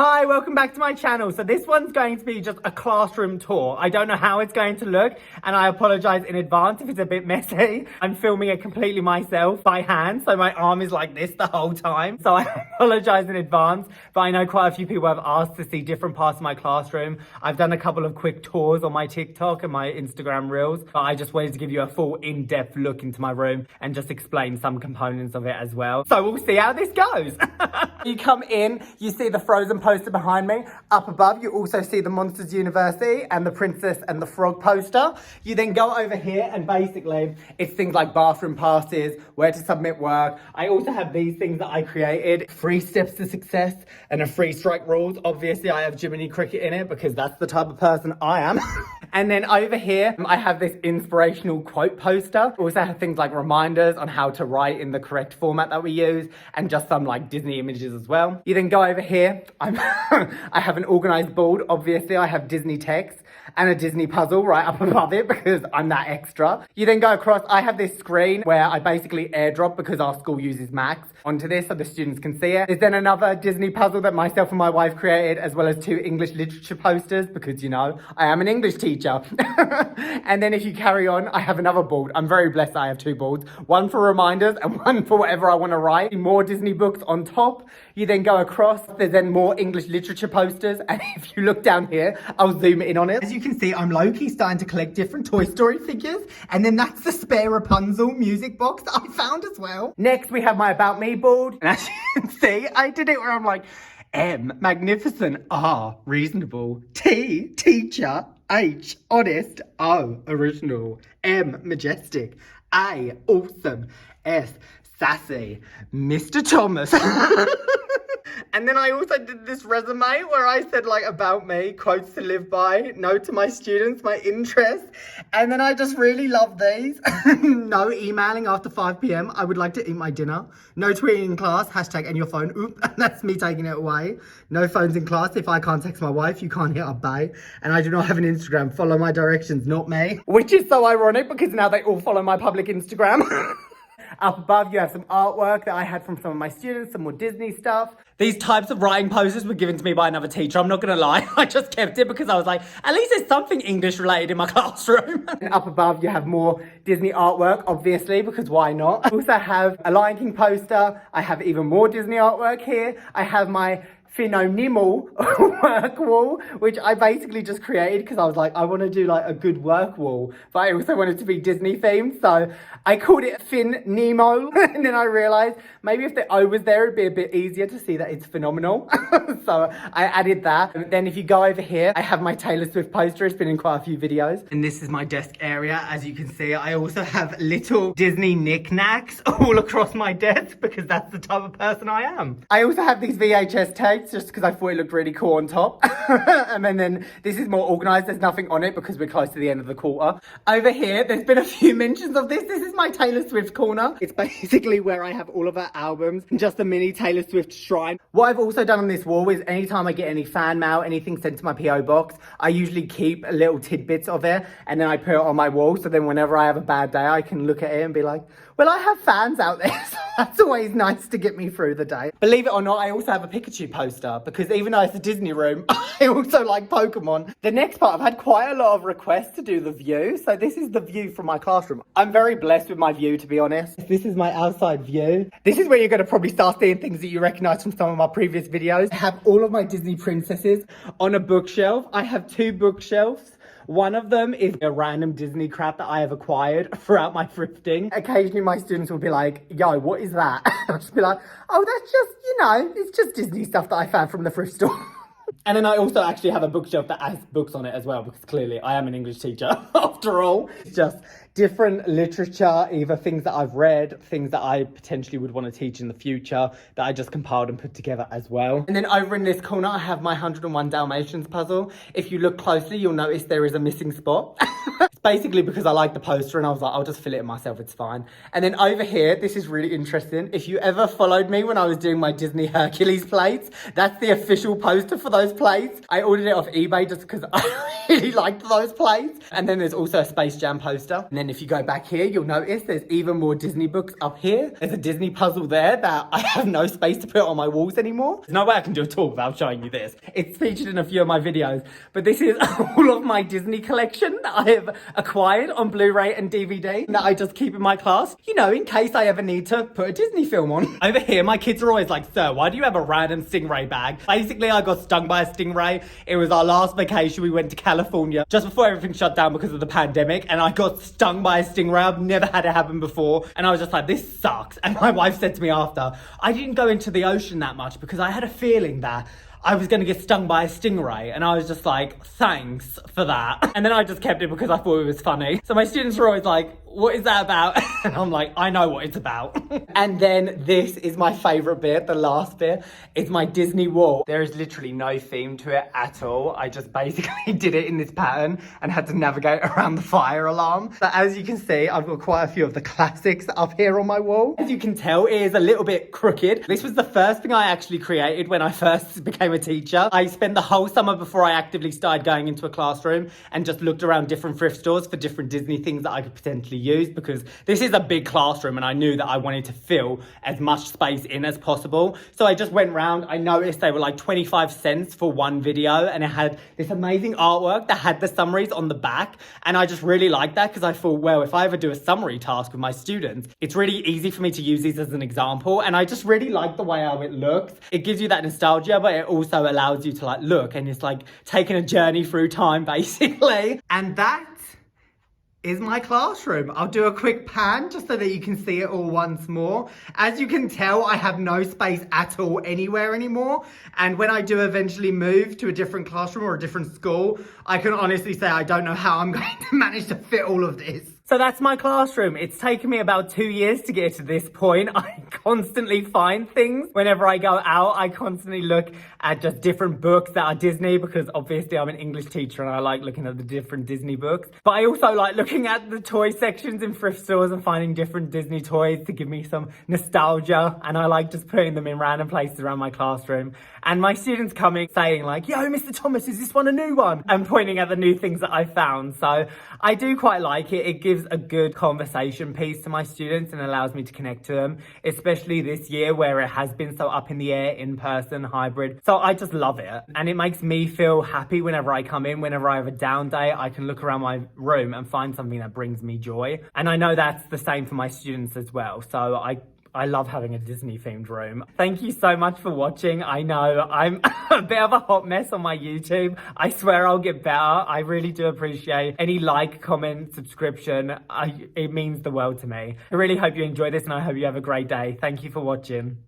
Hi, welcome back to my channel. So this one's going to be just a classroom tour. I don't know how it's going to look, and I apologize in advance if it's a bit messy. I'm filming it completely myself by hand, so my arm is like this the whole time. So I apologize in advance, but I know quite a few people have asked to see different parts of my classroom. I've done a couple of quick tours on my TikTok and my Instagram Reels, but I just wanted to give you a full in-depth look into my room and just explain some components of it as well. So we'll see how this goes. You come in, you see the Frozen poster behind me. Up above, you also see the Monsters University and the Princess and the Frog poster. You then go over here and basically it's things like bathroom passes, where to submit work. I also have these things that I created, 3 steps to success and a 3 strike rules. Obviously, I have Jiminy Cricket in it because that's the type of person I am. And then over here, I have this inspirational quote poster. I also have things like reminders on how to write in the correct format that we use and just some like Disney images as well. You then go over here. I have an organized board. Obviously, I have Disney text and a Disney puzzle right up above it because I'm that extra. You then go across, I have this screen where I basically airdrop because our school uses Macs onto this so the students can see it. There's then another Disney puzzle that myself and my wife created, as well as 2 English literature posters because, you know, I am an English teacher. And then if you carry on, I have another board. I'm very blessed I have 2 boards, one for reminders and one for whatever I want to write. More Disney books on top. You then go across, there's then more English literature posters. And if you look down here, I'll zoom in on it. As you can see, I'm low-key starting to collect different Toy Story figures. And then that's the spare Rapunzel music box that I found as well. Next, we have my About Me board. And as you can see, I did it where I'm like, M, magnificent, R, reasonable, T, teacher, H, honest, O, original, M, majestic, A, awesome, S, sassy, Mr. Thomas. And then I also did this resume where I said like about me, quotes to live by, note to my students, my interests. And then I just really love these. No emailing after 5 p.m. I would like to eat my dinner. No tweeting in class, hashtag and your phone. Oop, that's me taking it away. No phones in class. If I can't text my wife, you can't hit up bae. And I do not have an Instagram. Follow my directions, not me. Which is so ironic because now they all follow my public Instagram. Up above, you have some artwork that I had from some of my students, some more Disney stuff. These types of writing posters were given to me by another teacher. I'm not going to lie. I just kept it because I was like, at least there's something English related in my classroom. And up above, you have more Disney artwork, obviously, because why not? I also have a Lion King poster. I have even more Disney artwork here. I have my Phenomenal work wall, which I basically just created because I was like, I want to do like a good work wall, but I also wanted to be Disney themed, so I called it Fin Nemo. And then I realized maybe if the O was there, it'd be a bit easier to see that it's phenomenal. So I added that. And then if you go over here, I have my Taylor Swift poster. It's been in quite a few videos. And this is my desk area. As you can see, I also have little Disney knickknacks all across my desk because that's the type of person I am. I also have these VHS tapes just because I thought it looked really cool on top. And then this is more organized. There's nothing on it because we're close to the end of the quarter. Over here, there's been a few mentions of this. This is my Taylor Swift corner. It's basically where I have all of her albums and just a mini Taylor Swift shrine. What I've also done on this wall is anytime I get any fan mail, anything sent to my PO box, I usually keep little tidbits of it and then I put it on my wall. So then whenever I have a bad day, I can look at it and be like, well, I have fans out there. So that's always nice to get me through the day. Believe it or not, I also have a Pikachu poster because even though it's a Disney room, I also like Pokemon. The next part, I've had quite a lot of requests to do the view. So this is the view from my classroom. I'm very blessed with my view, to be honest. This is my outside view. This is where you're going to probably start seeing things that you recognize from some of my previous videos. I have all of my Disney princesses on a bookshelf. I have 2 bookshelves. One of them is a random Disney crap that I have acquired throughout my thrifting. Occasionally my students will be like, yo, what is that? I'll just be like, oh, that's just, you know, it's just Disney stuff that I found from the thrift store. And then I also actually have a bookshelf that has books on it as well, because clearly I am an English teacher after all. It's just different literature, either things that I've read, things that I potentially would want to teach in the future that I just compiled and put together as well. And then over in this corner, I have my 101 Dalmatians puzzle. If you look closely, you'll notice there is a missing spot. It's basically because I like the poster and I was like, I'll just fill it in myself, it's fine. And then over here, this is really interesting. If you ever followed me when I was doing my Disney Hercules plates, that's the official poster for those plates. I ordered it off eBay just because I really liked those plates. And then there's also a Space Jam poster. And then if you go back here, you'll notice there's even more Disney books up here. There's a Disney puzzle there that I have no space to put on my walls anymore. There's no way I can do a tour without showing you this. It's featured in a few of my videos, but this is all of my Disney collection that I have acquired on Blu-ray and DVD that I just keep in my class, you know, in case I ever need to put a Disney film on. Over here, my kids are always like, sir, why do you have a random stingray bag? Basically, I got stung by a stingray. It was our last vacation. We went to California just before everything shut down because of the pandemic, and I got stung by a stingray. I've never had it happen before, and I was just like, this sucks. And my wife said to me after, I didn't go into the ocean that much because I had a feeling that I was going to get stung by a stingray. And I was just like, thanks for that. And then I just kept it because I thought it was funny. So my students were always like, what is that about? And I'm like, I know what it's about. And then this is my favorite bit, the last bit. It's my Disney wall. There is literally no theme to it at all. I just basically did it in this pattern and had to navigate around the fire alarm. So as you can see, I've got quite a few of the classics up here on my wall. As you can tell, it is a little bit crooked. This was the first thing I actually created when I first became a teacher. I spent the whole summer before I actively started going into a classroom and just looked around different thrift stores for different Disney things that I could potentially use, because this is a big classroom and I knew that I wanted to fill as much space in as possible. So I just went round. I noticed they were like 25 cents for one video, and it had this amazing artwork that had the summaries on the back. And I just really liked that because I thought, well, if I ever do a summary task with my students, it's really easy for me to use these as an example. And I just really like the way how it looks. It gives you that nostalgia, but it also allows you to like look, and it's like taking a journey through time basically. And that is my classroom. I'll do a quick pan just so that you can see it all once more. As you can tell, I have no space at all anywhere anymore. And when I do eventually move to a different classroom or a different school, I can honestly say I don't know how I'm going to manage to fit all of this. So that's my classroom. It's taken me about 2 years to get to this point. I constantly find things. Whenever I go out, I constantly look at just different books that are Disney, because obviously I'm an English teacher and I like looking at the different Disney books. But I also like looking at the toy sections in thrift stores and finding different Disney toys to give me some nostalgia. And I like just putting them in random places around my classroom. And my students coming saying like, yo, Mr. Thomas, is this one a new one? And pointing at the new things that I found. So I do quite like it. It gives a good conversation piece to my students and allows me to connect to them, especially this year where it has been so up in the air, in person, hybrid. So I just love it. And it makes me feel happy whenever I come in. Whenever I have a down day, I can look around my room and find something that brings me joy. And I know that's the same for my students as well. So I love having a Disney themed room. Thank you so much for watching. I know I'm a bit of a hot mess on my YouTube. I swear I'll get better. I really do appreciate any like, comment, subscription. It means the world to me. I really hope you enjoy this and I hope you have a great day. Thank you for watching.